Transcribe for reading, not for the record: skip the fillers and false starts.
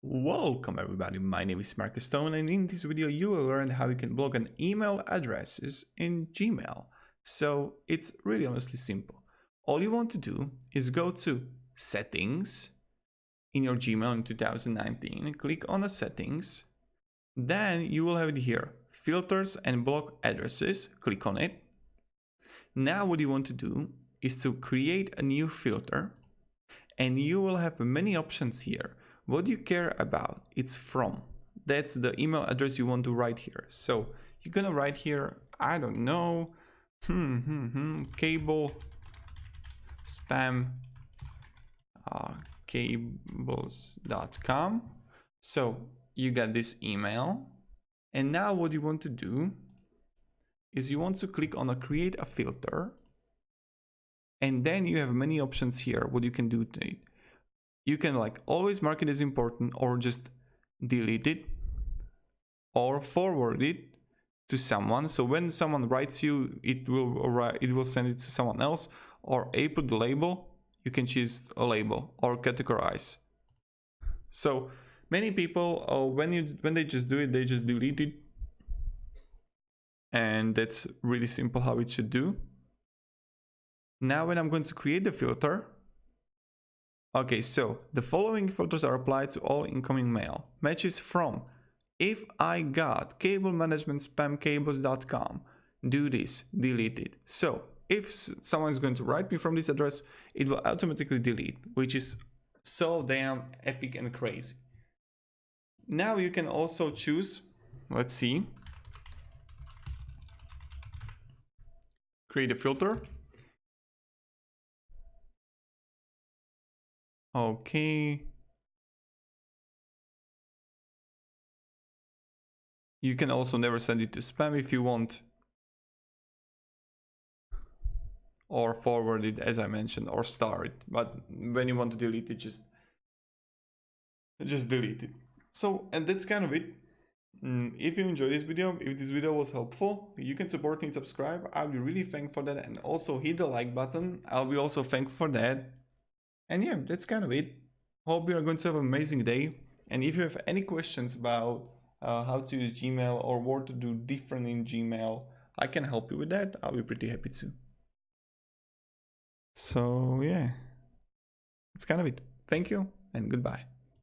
Welcome everybody, my name is Marcus Stone, and in this video you will learn how you can block an email addresses in Gmail. So it's really honestly simple. All you want to do is go to settings in your Gmail in 2019, click on the settings, then you will have it here, filters and block addresses, click on it. Now what you want to do is to create a new filter, and you will have many options here. What you care about, it's from. That's the email address you want to write here. So you're gonna write here, I don't know, cable spam cables.com. So you got this email, and now what you want to do is you want to click on create a filter, and then you have many options here what you can do to it. You can always mark it as important, or just delete it, or forward it to someone. So when someone writes you, it will send it to someone else. Or put the label. You can choose a label or categorize. So many people, when they just do it, they just delete it, and that's really simple how it should do. Now when I'm going to create the filter. Okay, so the following filters are applied to all incoming mail. Matches from. If I got cable management spam cables.com, do this, delete it. So if someone is going to write me from this address, it will automatically delete, which is so damn epic and crazy. Now you can also choose, let's see, create a filter. Okay. You can also never send it to spam if you want. Or forward it, as I mentioned, or star it. But when you want to delete it, just delete it. So, and that's kind of it. If you enjoyed this video, if this video was helpful, you can support me and subscribe. I'll be really thankful for that. And also hit the like button. I'll be also thankful for that. And yeah, that's kind of it. Hope you are going to have an amazing day. And if you have any questions about how to use Gmail or what to do different in Gmail, I can help you with that. I'll be pretty happy to. So yeah, that's kind of it. Thank you and goodbye.